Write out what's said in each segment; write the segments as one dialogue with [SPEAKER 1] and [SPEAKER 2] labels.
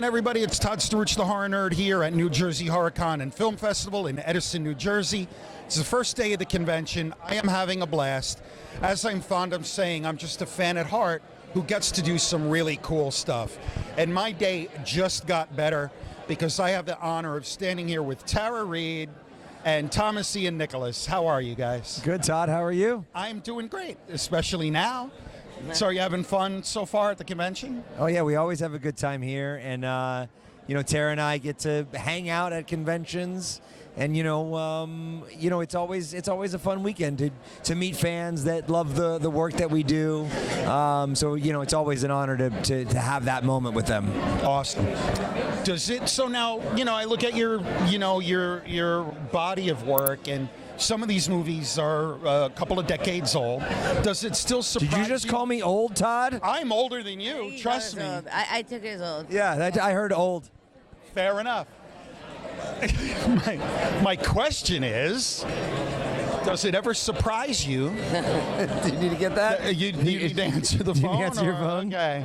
[SPEAKER 1] again, everybody. It's Todd Stewart, the Horror Nerd, here at New Jersey HorrorCon and Film Festival in Edison, New Jersey. It's the first day of the convention. I am having a blast. As I'm fond of saying, I'm just a fan at heart who gets to do some really cool stuff. And my day just got better because I have the honor of standing here with Tara Reid and Thomas Ian Nichols. How are you guys?
[SPEAKER 2] Good, Todd. How are you?
[SPEAKER 1] I'm doing great, especially now. So are you having fun so far at the convention?
[SPEAKER 2] Oh yeah, we always have a good time here, and Tara and I get to hang out at conventions, and it's always a fun weekend to meet fans that love the work that we do. So it's always an honor to have that moment with them.
[SPEAKER 1] Awesome. Does it? So now I look at your body of work, and some of these movies are a couple of decades old. Does it still surprise you?
[SPEAKER 2] Did you just call me old, Todd?
[SPEAKER 1] I'm older than you, trust me.
[SPEAKER 3] I took it as old.
[SPEAKER 2] Yeah, I heard old.
[SPEAKER 1] Fair enough. My question is, does it ever surprise you?
[SPEAKER 2] Do you need to get that?
[SPEAKER 1] You need to answer the phone?
[SPEAKER 2] You need to answer your phone?
[SPEAKER 1] Okay.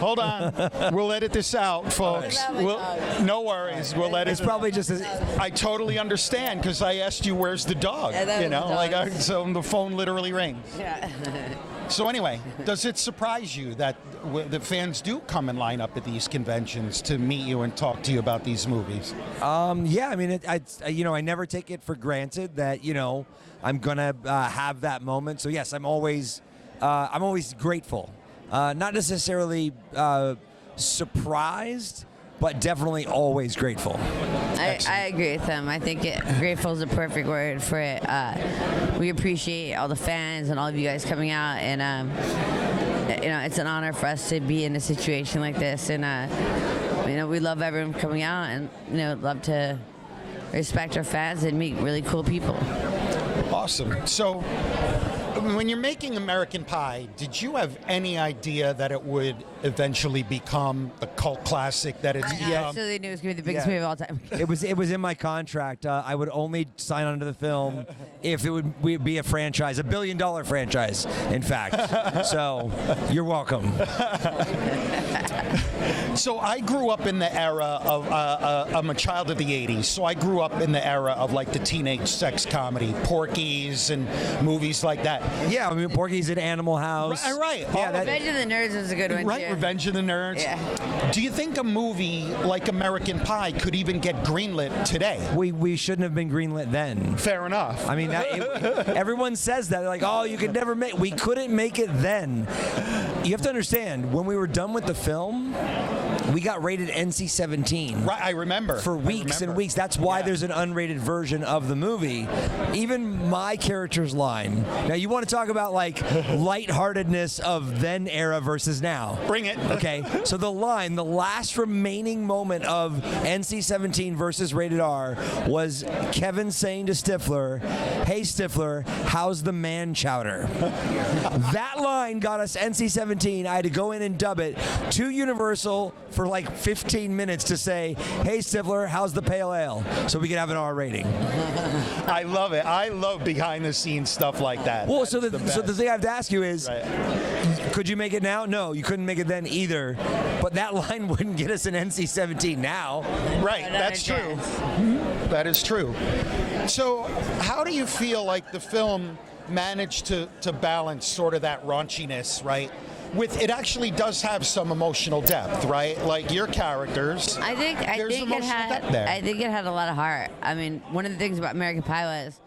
[SPEAKER 1] Hold on. We'll edit this out, folks. No worries. We'll edit it.
[SPEAKER 2] It's probably just
[SPEAKER 1] I totally understand because I asked you, where's the dog? So the phone literally rings.
[SPEAKER 3] Yeah.
[SPEAKER 1] So anyway, does it surprise you that the fans do come and line up at these conventions to meet you and talk to you about these movies?
[SPEAKER 2] Yeah, I mean, I never take it for granted that I'm gonna have that moment. So yes, I'm always grateful. Not necessarily surprised, but definitely always grateful.
[SPEAKER 3] I agree with them. I think grateful is a perfect word for it. We appreciate all the fans and all of you guys coming out, and it's an honor for us to be in a situation like this. And we love everyone coming out, and love to respect our fans and meet really cool people.
[SPEAKER 1] Awesome. So, when you're making American Pie, did you have any idea that it would eventually become the cult classic that it's become?
[SPEAKER 3] Yeah, so they knew it was going to be the biggest movie of all time.
[SPEAKER 2] It was in my contract. I would only sign onto the film if it would be a franchise, $1 billion franchise, in fact. So, you're welcome.
[SPEAKER 1] So I grew up in the era of, I'm a child of the 80s, so I grew up in the era of like the teenage sex comedy, Porky's and movies like that.
[SPEAKER 2] Yeah, I mean, Porky's at Animal House.
[SPEAKER 1] Right.
[SPEAKER 3] Yeah, Revenge of the Nerds was a good one,
[SPEAKER 1] right,
[SPEAKER 3] too.
[SPEAKER 1] Revenge of the Nerds.
[SPEAKER 3] Yeah.
[SPEAKER 1] Do you think a movie like American Pie could even get greenlit today?
[SPEAKER 2] We shouldn't have been greenlit then.
[SPEAKER 1] Fair enough.
[SPEAKER 2] I mean, everyone says that. They're like, oh, you could never make... We couldn't make it then. You have to understand, when we were done with the film, we got rated NC-17.
[SPEAKER 1] Right, I remember.
[SPEAKER 2] For weeks and weeks. That's why there's an unrated version of the movie. Even my character's line. Now, you want to talk about, like, lightheartedness of then era versus now.
[SPEAKER 1] Bring it.
[SPEAKER 2] Okay, so the line, the last remaining moment of NC-17 versus rated R was Kevin saying to Stifler, hey, Stifler, how's the man chowder? That line got us NC-17. I had to go in and dub it to Universal for like 15 minutes to say, hey, Stifler, how's the pale ale? So we could have an R rating.
[SPEAKER 1] I love it. I love behind-the-scenes stuff like that.
[SPEAKER 2] Well, so the thing I have to ask you is, could you make it now? No, you couldn't make it then either. But that line wouldn't get us an NC-17 now.
[SPEAKER 1] Right, that's true. That is true. So how do you feel like the film managed to balance sort of that raunchiness, right? With it actually does have some emotional depth, right? Like your characters.
[SPEAKER 3] I think it had a lot of heart. I mean, one of the things about American Pie was,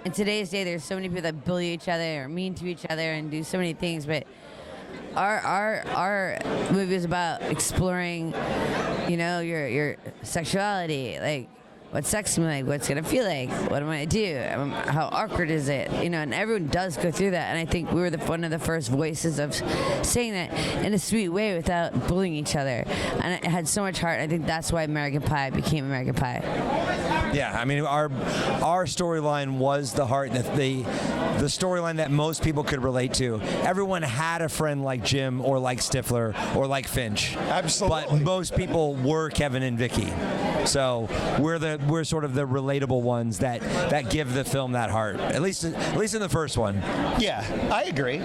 [SPEAKER 3] in today's day, there's so many people that bully each other or mean to each other and do so many things, but our movie is about exploring, your sexuality, like what's sex like, what's it gonna feel like, what am I gonna do, how awkward is it, and everyone does go through that, and I think we were one of the first voices of saying that in a sweet way without bullying each other, and it had so much heart. I think that's why American Pie became American Pie.
[SPEAKER 2] Yeah, I mean, our storyline was the heart, the storyline that most people could relate to. Everyone had a friend like Jim or like Stifler or like Finch.
[SPEAKER 1] Absolutely.
[SPEAKER 2] But most people were Kevin and Vicky. So we're sort of the relatable ones that give the film that heart. At least in the first one.
[SPEAKER 1] Yeah, I agree.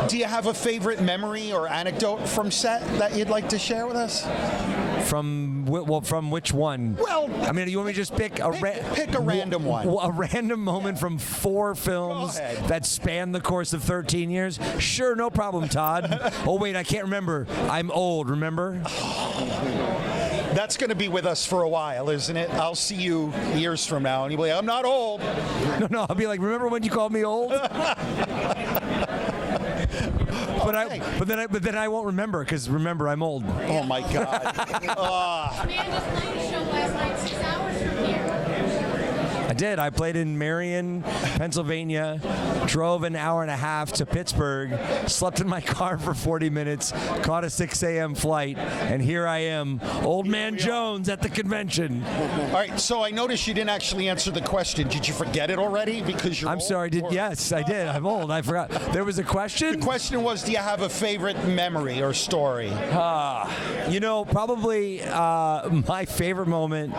[SPEAKER 1] Do you have a favorite memory or anecdote from set that you'd like to share with us?
[SPEAKER 2] From which one?
[SPEAKER 1] Well,
[SPEAKER 2] I mean, you want me to just pick a
[SPEAKER 1] random one?
[SPEAKER 2] A random moment from 4 films that span the course of 13 years? Sure, no problem, Todd. Oh wait, I can't remember. I'm old. Remember?
[SPEAKER 1] That's going to be with us for a while, isn't it? I'll see you years from now, and you'll be like, I'm not old.
[SPEAKER 2] No, I'll be like, remember when you called me old? But then I won't remember, because remember, I'm old.
[SPEAKER 1] Oh my God.
[SPEAKER 4] Amanda's playing a show last night, 6 hours from here.
[SPEAKER 2] I did. I played in Marion, Pennsylvania, drove an hour and a half to Pittsburgh, slept in my car for 40 minutes, caught a 6 a.m. flight, and here I am, Old Man Jones at the convention.
[SPEAKER 1] All right, so I noticed you didn't actually answer the question. Did you forget it already? Because you're
[SPEAKER 2] I'm
[SPEAKER 1] old,
[SPEAKER 2] sorry. Yes, I did. I'm old. I forgot. There was a question?
[SPEAKER 1] The question was, do you have a favorite memory or story?
[SPEAKER 2] Probably my favorite moment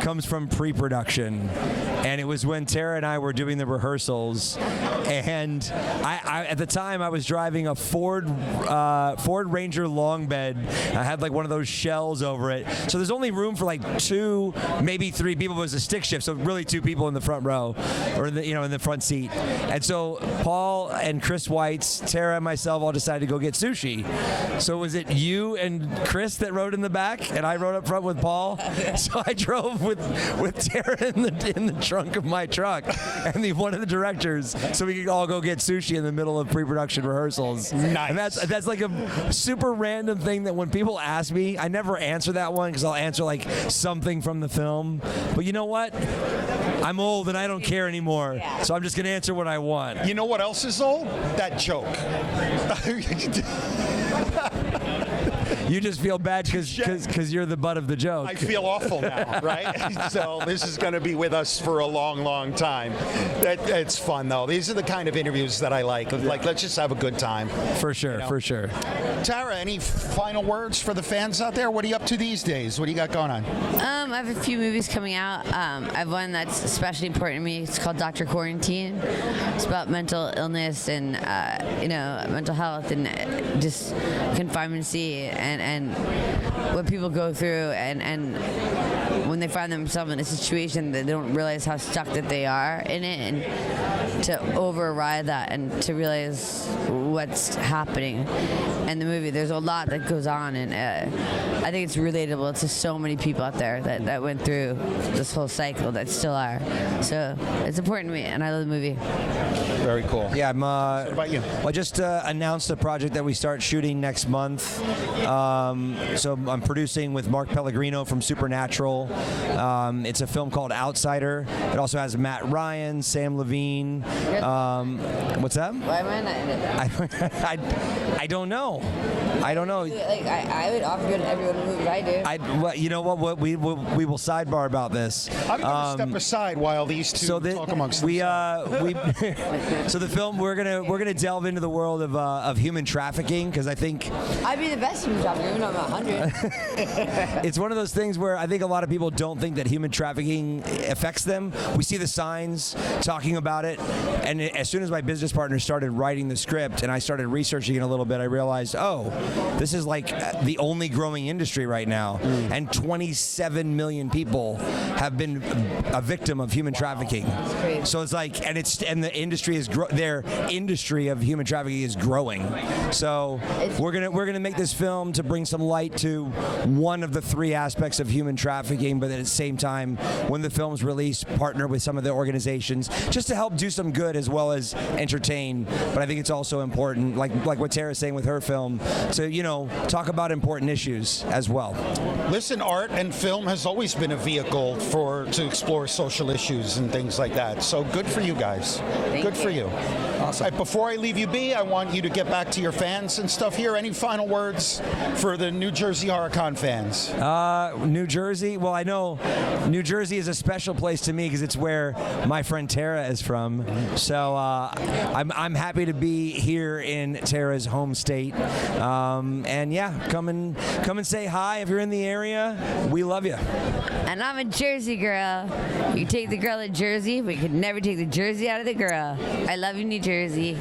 [SPEAKER 2] comes from pre-production. And it was when Tara and I were doing the rehearsals, and I at the time I was driving a Ford Ranger long bed. I had like one of those shells over it, so there's only room for like 2, maybe 3 people. It was a stick shift, so really 2 people in the front row, or in the front seat. And so Paul and Chris Weitz, Tara and myself all decided to go get sushi. So was it you and Chris that rode in the back, and I rode up front with Paul? So I drove with Tara in the trunk of my truck and one of the directors, so we could all go get sushi in the middle of pre-production rehearsals.
[SPEAKER 1] Nice.
[SPEAKER 2] And that's like a super random thing that when people ask me, I never answer that one because I'll answer like something from the film. But you know what? I'm old and I don't care anymore, so I'm just gonna answer what I want.
[SPEAKER 1] You know what else is old? That joke.
[SPEAKER 2] You just feel bad because you're the butt of the joke.
[SPEAKER 1] I feel awful now, right? So this is going to be with us for a long, long time. It's fun, though. These are the kind of interviews that I like. Like, let's just have a good time.
[SPEAKER 2] For sure, for sure.
[SPEAKER 1] Tara, any final words for the fans out there? What are you up to these days? What do you got going on?
[SPEAKER 3] I have a few movies coming out. I have one that's especially important to me. It's called Dr. Quarantine. It's about mental illness and mental health and just confinement and what people go through and when they find themselves in a situation that they don't realize how stuck that they are in it, and to override that and to realize what's happening. And the movie, there's a lot that goes on, and I think it's relatable to so many people out there that went through this whole cycle that still are. So it's important to me, and I love the movie.
[SPEAKER 1] Very cool.
[SPEAKER 2] Yeah,
[SPEAKER 1] What about you?
[SPEAKER 2] I just announced a project that we start shooting next month. So I'm producing with Mark Pellegrino from Supernatural. It's a film called Outsider. It also has Matt Ryan, Sam Levine. What's that?
[SPEAKER 3] Why am I not in it?
[SPEAKER 2] I don't know. I don't know.
[SPEAKER 3] Like I would offer to everyone the movies I do.
[SPEAKER 2] Well, you know what? We will sidebar about this.
[SPEAKER 1] I'm going to step aside while these two talk amongst themselves.
[SPEAKER 2] So the film, we're gonna delve into the world of human trafficking, because I think
[SPEAKER 3] I'd be the best human trafficker, even though I'm 100.
[SPEAKER 2] it's one of those things where I think a lot of people don't think that human trafficking affects them. We see the signs talking about it, and as soon as my business partner started writing the script and I started researching it a little bit, I realized, this is like the only growing industry right now, and 27 million people have been a victim of human trafficking. So it's like, and the industry is their industry of human trafficking is growing. So we're gonna make this film to bring some light to one of the 3 aspects of human trafficking, but at the same time, when the film's released, partner with some of the organizations just to help do some good as well as entertain. But I think it's also important, like what Tara's saying with her film, to talk about important issues as well.
[SPEAKER 1] Listen, art and film has always been a vehicle to explore social issues and things like that. So good for you guys. Good for you.
[SPEAKER 2] Awesome.
[SPEAKER 1] Right, before I leave you be, I want you to get back to your fans and stuff here. Any final words for the New Jersey HorrorCon fans?
[SPEAKER 2] New Jersey. Well, I know New Jersey is a special place to me because it's where my friend Tara is from. So I'm happy to be here in Tara's home state. And yeah, come and say hi if you're in the area. We love you.
[SPEAKER 3] And I'm a Jersey girl. You take the girl to Jersey, but you could never take the Jersey out of the girl. I love you, New Jersey.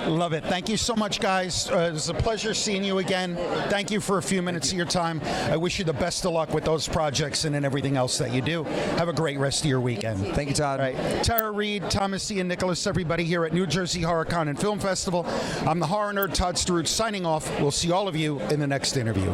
[SPEAKER 1] Love it. Thank you so much, guys. It was a pleasure seeing you again. Thank you for a few minutes of your time. I wish you the best of luck with those projects and in everything else that you do. Have a great rest of your weekend.
[SPEAKER 2] Thank you, Todd.
[SPEAKER 1] All right. Tara Reid, Thomas C. and Nichols, everybody here at New Jersey HorrorCon and Film Festival. I'm the horror nerd Todd Strute signing off. We'll see all of you in the next interview.